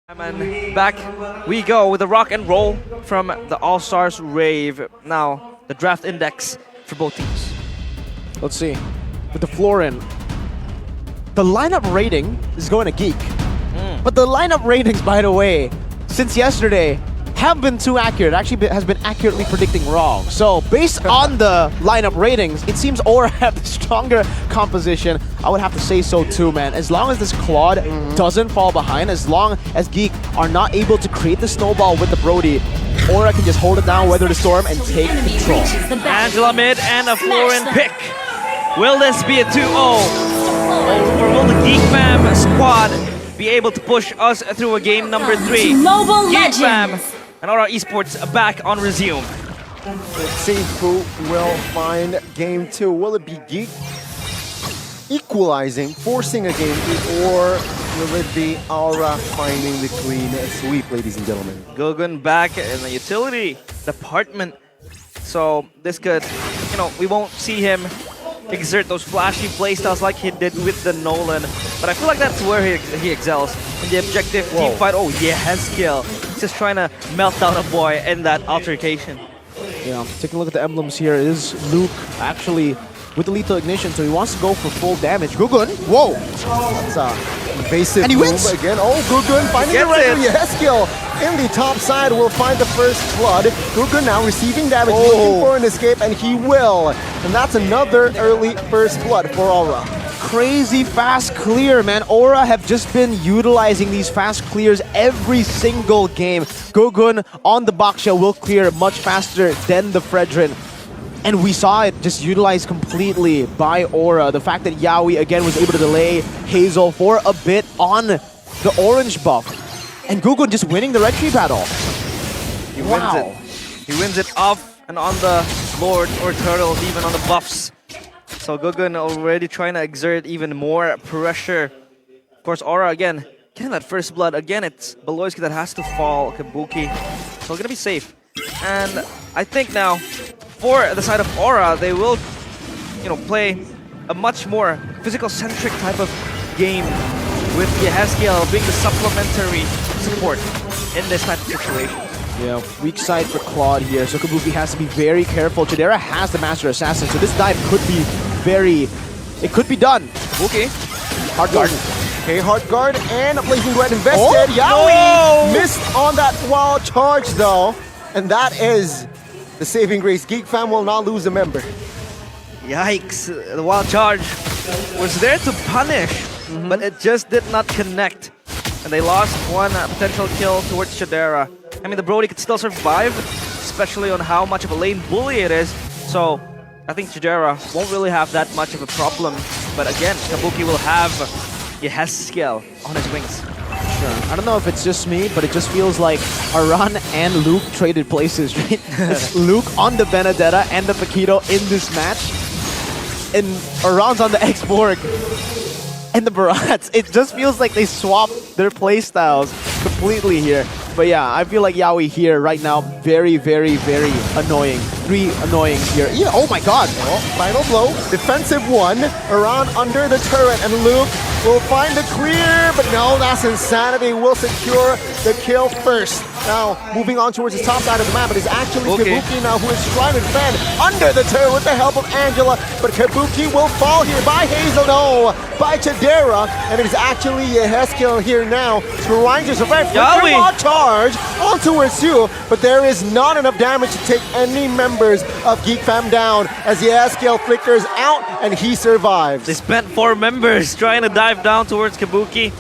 And back we go with the rock and roll from the All-Stars Rave. Now, the draft index for both teams. Let's see. With the Florin, the lineup rating is going to Geek. But the lineup ratings, by the way, since yesterday, have been too accurate. Actually, has been accurately predicting wrong. So, based on the lineup ratings, it seems Aura have the stronger composition. I would have to say so too, man. As long as this Claude doesn't fall behind, as long as Geek are not able to create the snowball with the Brody, Aura can just hold it down, weather the storm, and take control. Angela mid and a Florin pick. Will this be a 2-0? Or will the Geek Fam squad be able to push us through a game number 3? Geek Fam and Aura Esports back on resume. Let's see who will find game 2. Will it be Geek equalizing, forcing a game 3, or will it be Aura finding the clean sweep, ladies and gentlemen? Gogun back in the utility department. So this could, we won't see him exert those flashy playstyles like he did with the Nolan. But I feel like that's where he excels. In the objective team fight, oh yeah, skill. He's just trying to melt down a boy in that altercation. Yeah, taking a look at the emblems here is Luke actually with the lethal ignition, so he wants to go for full damage. Gugun, whoa! That's a invasive and he move wins again. Oh, Gugun finding the right skill in the top side will find the first flood. Gugun now receiving damage, looking for an escape, and he will. And that's another early first blood for Aura. Crazy fast clear, man. Aura have just been utilizing these fast clears every single game. Gugun on the box shell will clear much faster than the Fredrin. And we saw it just utilized completely by Aura. The fact that Yaoi again was able to delay Hazel for a bit on the orange buff. And Gugun just winning the red tree battle. He wins it. He wins it off and on the Lord or Turtles, even on the buffs. So Gugun already trying to exert even more pressure. Of course, Aura again, getting that first blood. Again, it's Beloyski that has to fall, Kabuki. So gonna be safe. And I think now, for the side of Aura, they will, play a much more physical-centric type of game with Yehezkiel being the supplementary support in this type of situation. Yeah, weak side for Claude here, so Kabuki has to be very careful. Chidera has the Master Assassin, so this dive could be it could be done. Okay. Hard guard. Okay, hard guard and Blazing Red invested. Yaoi missed on that wild charge though, and that is the saving grace. Geek Fam will not lose a member. Yikes, the wild charge was there to punish, but it just did not connect. And they lost one potential kill towards Chidera. I mean, the Brody could still survive, especially on how much of a lane bully it is. So I think Chidera won't really have that much of a problem. But again, Kabuki will have Yehezkiel on his wings. Sure. I don't know if it's just me, but it just feels like Aran and Luke traded places, right? Luke on the Benedetta and the Paquito in this match. And Aran's on the X-Borg and the Barats. It just feels like they swapped their playstyles completely here. But yeah, I feel like Yaoi here right now, very, very, very annoying. 3 annoying here. Yeah, oh my god. Oh, final blow. Defensive one. Aran under the turret, and Luke will find the clear, but no, that's insanity. Will secure the kill first. Now, moving on towards the top side of the map, it is actually Kabuki now who is trying to defend under the turret with the help of Angela, but Kabuki will fall here by Hazel, no, by Chidera, and it is actually Yehezkiel here now trying to survive. Yaoi! Charge on towards you, but there is not enough damage to take any members of Geek Fam down as Yehezkiel flickers out and he survives. They spent 4 members trying to dive down towards Kabuki.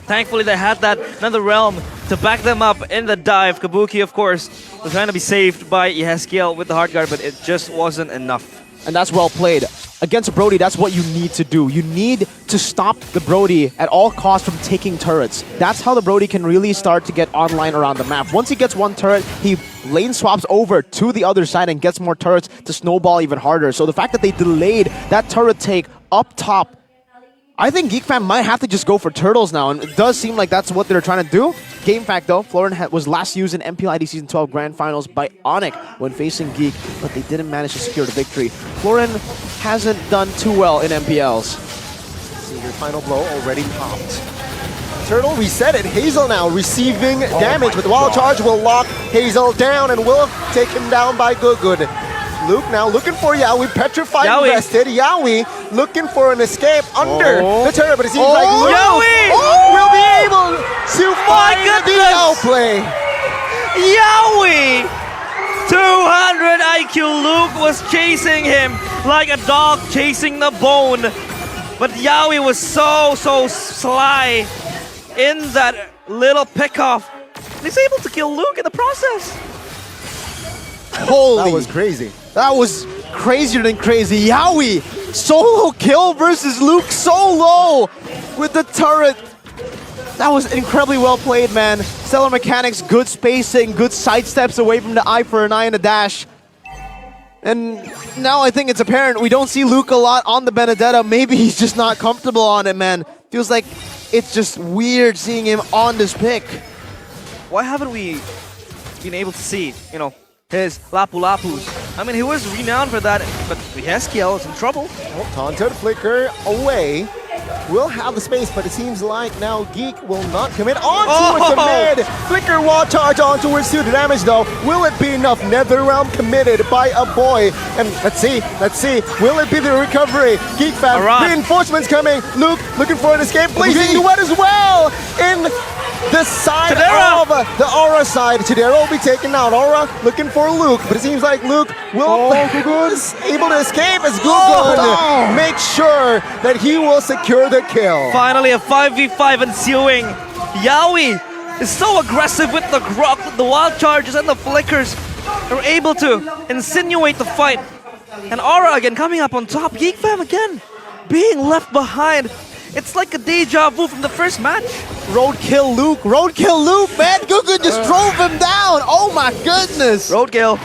Thankfully, they had that Nether Realm to back them up in the dive. Kabuki, of course, was trying to be saved by Yehezkiel with the hard guard, but it just wasn't enough. And that's well played. Against a Brody, that's what you need to do. You need to stop the Brody at all costs from taking turrets. That's how the Brody can really start to get online around the map. Once he gets one turret, he lane swaps over to the other side and gets more turrets to snowball even harder. So the fact that they delayed that turret take up top, I think Geek Fam might have to just go for turtles now, and it does seem like that's what they're trying to do. Game fact though, Florin was last used in MPL ID Season 12 Grand Finals by Onyx when facing Geek, but they didn't manage to secure the victory. Florin hasn't done too well in MPLs. See your final blow already popped. Turtle, we said it. Hazel now receiving damage, but the Wild Charge will lock Hazel down and will take him down by Good. Luke now looking for Yawi, petrified, Yawi. invested. Yawi looking for an escape under the turret, but it seems like Luke Yawi! will be able to find the goodness! outplay. Yowie! 200 IQ. Luke was chasing him like a dog chasing the bone. But Yowie was so sly in that little pickoff. He's able to kill Luke in the process. Holy. That was crazy. That was crazier than crazy. Yowie, solo kill versus Luke solo with the turret. That was incredibly well played, man. Stellar mechanics, good spacing, good sidesteps away from the eye for an eye and a dash. And now I think it's apparent we don't see Luke a lot on the Benedetta. Maybe he's just not comfortable on it, man. Feels like it's just weird seeing him on this pick. Why haven't we been able to see, you know, his Lapu Lapus? I mean, he was renowned for that, but Heskiel is in trouble. Well, taunted flicker away. Will have the space, but it seems like now GEEK will not commit on towards the mid. Flicker wall charge on towards 2 damage though. Will it be enough? Netherrealm committed by a boy. And let's see. Will it be the recovery? GEEK fam, reinforcements coming. Luke looking for an escape. Blazing duet as well in the side Chidera. of the Aura side. Chidera will be taken out. Aura looking for Luke, but it seems like Luke will is able to escape as Gugun makes sure that he will secure the kill. Finally, a 5v5 ensuing. Yowie is so aggressive with the grok, the wild charges and the flickers. Are able to insinuate the fight. And Aura again coming up on top. GEEK fam again being left behind. It's like a deja vu from the first match. Roadkill Luke, man. Gugun just drove him down. Oh my goodness. Roadkill.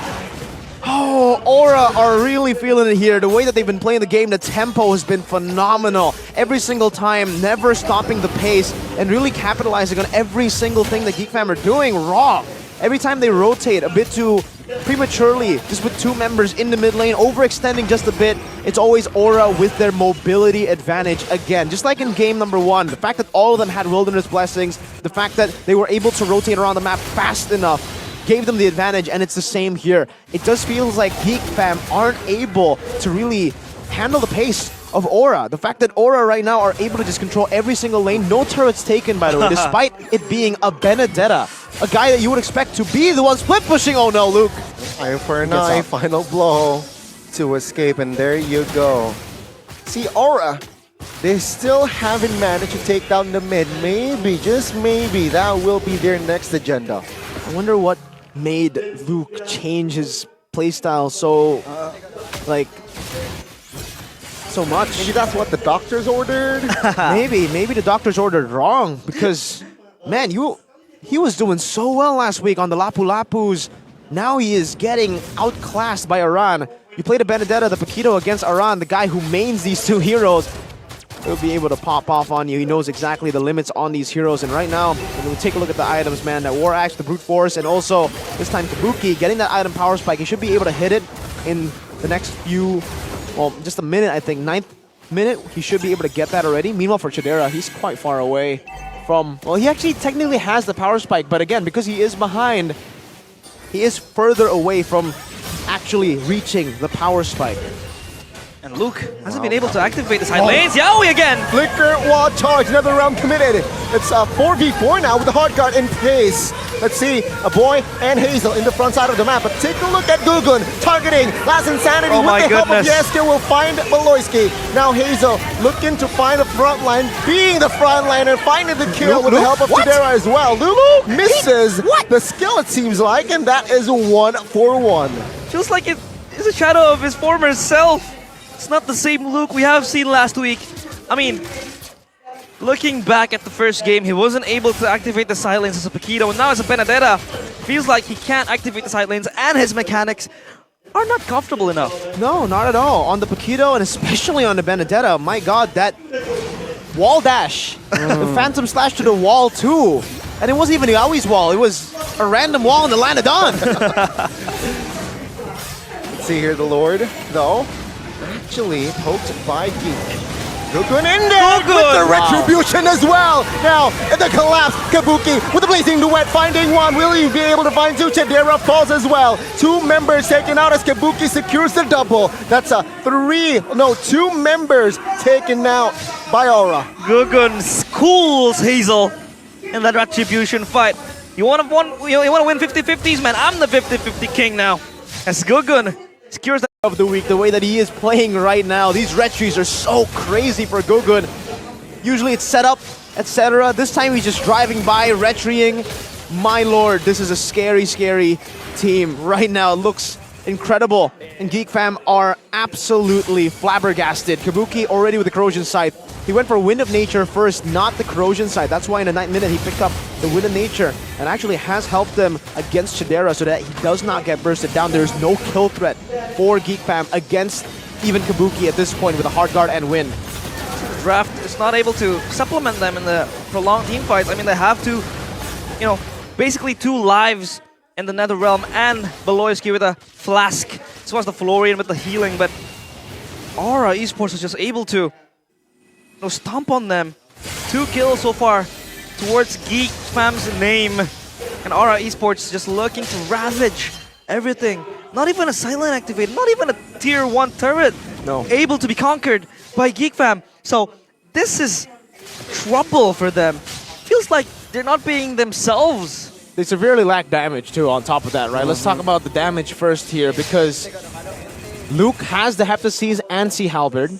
Oh, Aura are really feeling it here. The way that they've been playing the game, the tempo has been phenomenal. Every single time, never stopping the pace and really capitalizing on every single thing that GEEK fam are doing wrong. Every time they rotate a bit too prematurely, just with 2 members in the mid lane, overextending just a bit, it's always Aura with their mobility advantage again. Just like in game number 1, the fact that all of them had Wilderness Blessings, the fact that they were able to rotate around the map fast enough, gave them the advantage, and it's the same here. It just feels like GEEK fam aren't able to really handle the pace of Aura. The fact that Aura right now are able to just control every single lane, no turrets taken by the way, despite it being a Benedetta. A guy that you would expect to be the one split pushing. Oh no, Luke. Eye for an eye, final blow to escape, and there you go. See, Aura, they still haven't managed to take down the mid. Maybe, just maybe, that will be their next agenda. I wonder what made Luke change his playstyle so, so much. Maybe that's what the doctors ordered? maybe the doctors ordered wrong because, man, he was doing so well last week on the Lapu Lapus. Now he is getting outclassed by Aran. You play the Benedetta, the Paquito against Aran, the guy who mains these 2 heroes. He'll be able to pop off on you. He knows exactly the limits on these heroes. And right now, when we take a look at the items, man, that War Axe, the Brute Force, and also this time Kabuki, getting that item Power Spike, he should be able to hit it in the next few, well, just a minute, I think. 9th minute, he should be able to get that already. Meanwhile, for Chidera, he's quite far away from, well, he actually technically has the Power Spike, but again, because he is behind, he is further away from actually reaching the Power Spike. And Luke hasn't been able to activate the side lanes. Yowie again! Flicker wall charge, another round committed. It's a 4v4 now with the hard guard in place. Let's see, a boy and Hazel in the front side of the map. But take a look at Gugun targeting Last Insanity with the help of Yesker will find Maloyski. Now Hazel looking to find the front line, being the front liner, finding the kill with the help of Chidera as well. Luke misses the skill, it seems like, and that is 1-for-1. Feels like it is a shadow of his former self. It's not the same Luke we have seen last week. I mean, looking back at the first game, he wasn't able to activate the side lanes as a Paquito, and now as a Benedetta, feels like he can't activate the side lanes, and his mechanics are not comfortable enough. No, not at all. On the Paquito, and especially on the Benedetta, my god, that wall dash. The Phantom Slash to the wall too. And it wasn't even Yaoi's wall, it was a random wall in the land of Dawn. Let's see here, the Lord, though, actually poked by GEEK. Gugun in there with the retribution as well. Now, at the collapse, Kabuki with the blazing duet finding one. Will he be able to find two? Chadera falls as well. Two members taken out as Kabuki secures the double. That's a two members taken out by Aura. Gugun schools Hazel in that retribution fight. You want to win 50-50s, man? I'm the 50-50 king now. As Gugun secures the of the week, the way that he is playing right now. These retries are so crazy for Gugun. Usually it's set up, etc. This time he's just driving by, retrying. My lord, this is a scary, scary team right now. It looks incredible. And Geek fam are absolutely flabbergasted. Kabuki already with the corrosion side. He went for Wind of Nature first, not the corrosion side. That's why in the 9th minute he picked up the Wind of Nature and actually has helped them against Chadera so that he does not get bursted down. There's no kill threat for Geek fam against even Kabuki at this point with a hard guard and Wind. draft is not able to supplement them in the prolonged team fights. I mean, they have to, basically 2 lives in the Nether Realm and Beloyski with a flask. This was the Florian with the healing, but Aura Esports is just able to stomp on them. 2 kills so far towards Geek fam's name. And Aura Esports just looking to ravage everything. Not even a silent activated, not even a tier 1 turret. No. Able to be conquered by Geek fam. So this is trouble for them. Feels like they're not being themselves. They severely lack damage too on top of that, right? Let's talk about the damage first here because Luke has the Heptaseas and Sea Halberd.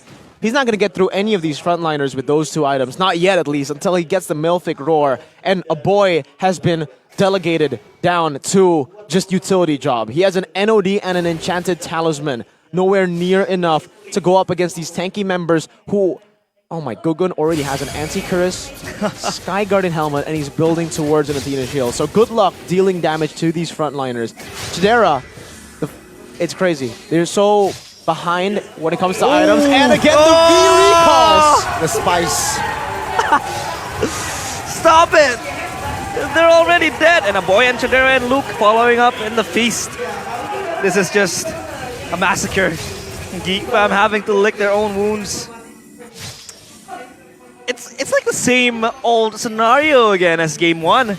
He's not going to get through any of these frontliners with those 2 items. Not yet, at least, until he gets the Milfic Roar. And a boy has been delegated down to just utility job. He has an NOD and an Enchanted Talisman. Nowhere near enough to go up against these tanky members who... Oh my, Gugun already has an Anti-Cuirass, Sky Guardian Helmet, and he's building towards an Athena Shield. So good luck dealing damage to these frontliners. Chadera, it's crazy. They're so behind when it comes to items. And again, the V recalls! The spice. Stop it! They're already dead! And a boy and Chadera and Luke following up in the feast. This is just a massacre. Geek fam having to lick their own wounds. It's like the same old scenario again as game 1.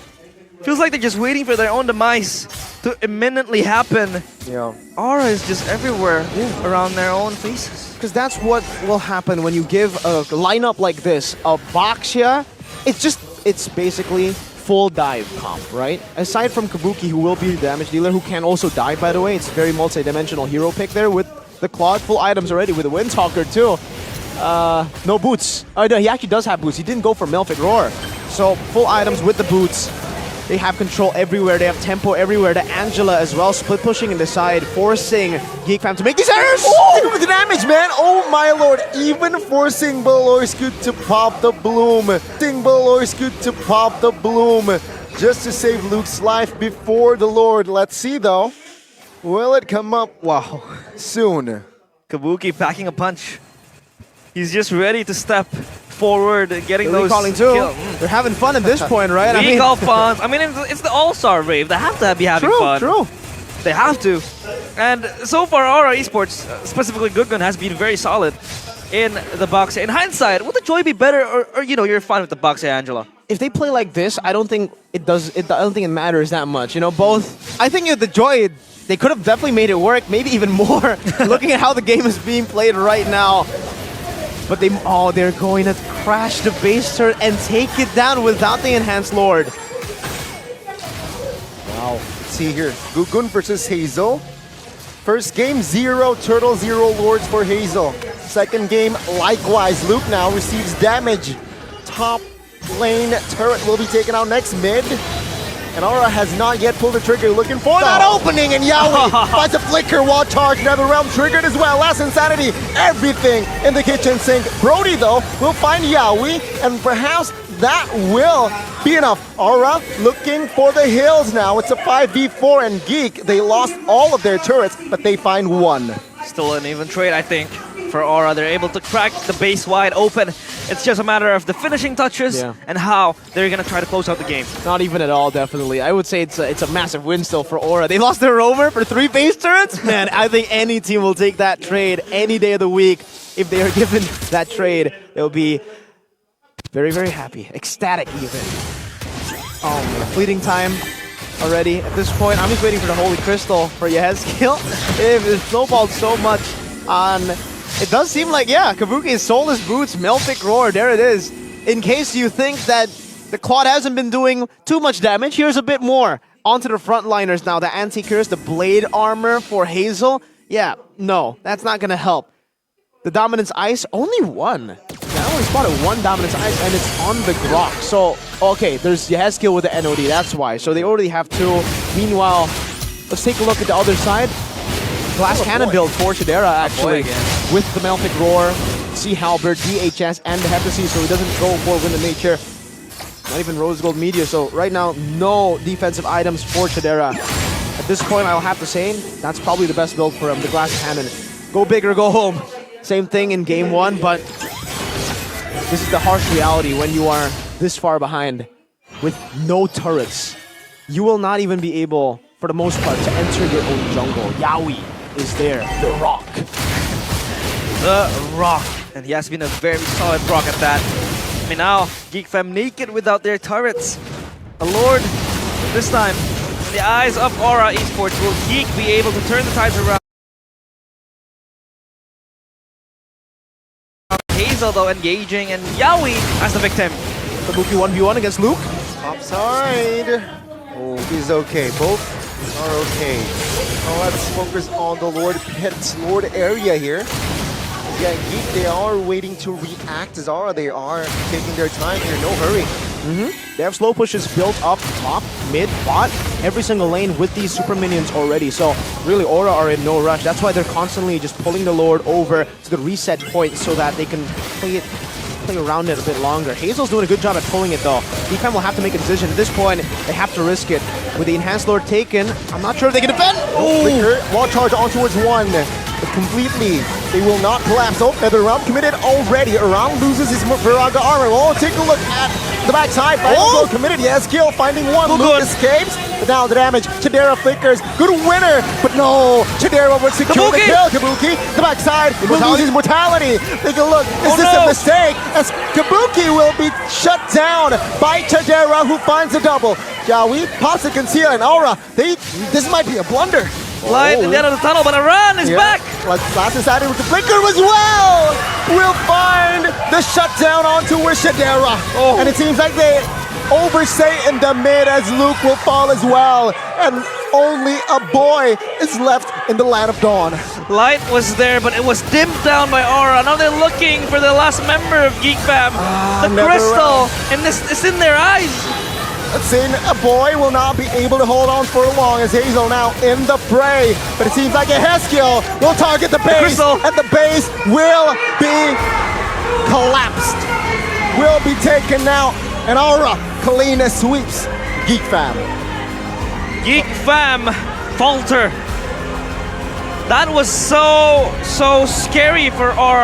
Feels like they're just waiting for their own demise to imminently happen. Yeah. Aura is just everywhere around their own faces. Because that's what will happen when you give a lineup like this, a Baxia. It's basically full dive comp, right? Aside from Kabuki, who will be the damage dealer, who can also dive, by the way. It's a very multi-dimensional hero pick there with the Claude, full items already with the Windtalker too. No boots. Oh, no, he actually does have boots. He didn't go for Milfic Roar. So, full items with the boots. They have control everywhere. They have tempo everywhere. The Angela as well, split pushing in the side, forcing Geek fam to make these errors! Oh, the damage, man! Oh my lord! Even forcing Beloyski to pop the bloom. Just to save Luke's life before the lord. Let's see though. Will it come up? Wow. Soon. Kabuki packing a punch. He's just ready to step forward, getting They're those recalling too. kills. They're having fun at this point, right? Recall fun. I mean, it's the All-Star Rave. They have to be having fun. True. They have to. And so far, Aura Esports, specifically Gugun, has been very solid in the box. In hindsight, would the Joy be better, or you're fine with the box, Angela? If they play like this, I don't think it does. I don't think it matters that much. Both. I think the Joy, they could have definitely made it work, maybe even more. Looking at how the game is being played right now. But they're going to crash the base turret and take it down without the Enhanced Lord. Wow. Let's see here. Gugun versus Hazel. First game, 0 Turtle, 0 Lords for Hazel. Second game, likewise. Luke now receives damage. Top lane turret will be taken out next mid. And Aura has not yet pulled the trigger, looking for that opening, and Yaoi finds a flicker while charged. Nether Realm triggered as well. Last Insanity, everything in the kitchen sink. Brody, though, will find Yaoi, and perhaps that will be enough. Aura looking for the hills now. It's a 5v4, and Geek, they lost all of their turrets, but they find 1. Still an even trade, I think, for Aura. They're able to crack the base wide open. It's just a matter of the finishing touches and how they're going to try to close out the game. Not even at all, definitely. I would say it's a massive win still for Aura. They lost their roamer for 3 base turrets? Man, I think any team will take that trade any day of the week. if they are given that trade, they'll be very, very happy. Ecstatic even. Oh man, fleeting time already. At this point, I'm just waiting for the Holy Crystal for Yehezkiel. It snowballed so much on... It does seem like, yeah, Kabuki's Soulless Boots, Meltic Roar, there it is. In case you think that the Claude hasn't been doing too much damage, here's a bit more. Onto the frontliners now, the Anti-Curse, the Blade Armor for Hazel. Yeah, no, that's not gonna help. The Dominance Ice, only one. I only spotted one Dominance Ice, and it's on the Grok. So, okay, there's Yehezkiel with the NOD, that's why. So they already have two. Meanwhile, let's take a look at the other side. Glass Cannon build for Shadera, actually, with the Meltic Roar, Sea Halberd, DHS, and the Heptasy, so he doesn't go for Wind of Nature. Not even Rose Gold Meteor, so right now, no defensive items for Shadera. At this point, I'll have to say, that's probably the best build for him, the Glass Cannon. Go big or go home. Same thing in game one, but this is the harsh reality when you are this far behind with no turrets. You will not even be able, for the most part, to enter your own jungle. Yaoi is there, the Rock. The Rock. And he has been a very solid Rock at that. I mean, now, GEEK Fam naked without their turrets. A Lord, this time, in the eyes of Aura Esports, will GEEK be able to turn the tides around? Hazel, though, engaging, and Yaoi as the victim. Kabuki 1v1 against Luke. Topside. Oh, he's okay. Both are okay. Now let's focus on the Lord Pit, Lord area here. Yeah, GEEK, they are waiting to react. Zara, they are taking their time here. No hurry. They have slow pushes built up top, mid, bot, every single lane with these super minions already. So really, Aura are in no rush. That's why they're constantly just pulling the Lord over to the reset point so that they can play around it a bit longer. Hazel's doing a good job at pulling it though. GEEK will have to make a decision. At this point, they have to risk it. With the Enhanced Lord taken, I'm not sure if they can defend. Flicker, wall charge on towards one. But completely, they will not collapse. Oh, Nether Realm committed already. Around loses his Viraga armor. Oh, take a look at the backside. Oh, committed. Yes, kill. Finding one. Luke escapes. But now the damage. Chidera flickers. Good winner. But no, Chidera would secure the kill. Kabuki, the backside, will lose his mortality. Take a look. Is this a mistake? As Kabuki will be shut down by Chidera, who finds the double. Yaoi pops the conceal, and Aura, this might be a blunder. Light in the end of the tunnel, but Aran is back! Last decided with the flicker as well! We'll find the shutdown onto Shadera. And it seems like they oversay in the mid as Luke will fall as well. And only a boy is left in the Land of Dawn. Light was there, but it was dimmed down by Aura. Now they're looking for the last member of GEEK Fam. The crystal, and it's in their eyes. Sin, a boy will not be able to hold on for long as Hazel now in the fray. But it seems like Yehezkiel will target the base, and the base will be collapsed. Will be taken out, and Aura, Kalina sweeps GEEK Fam. GEEK Fam falter. That was so scary for Aura.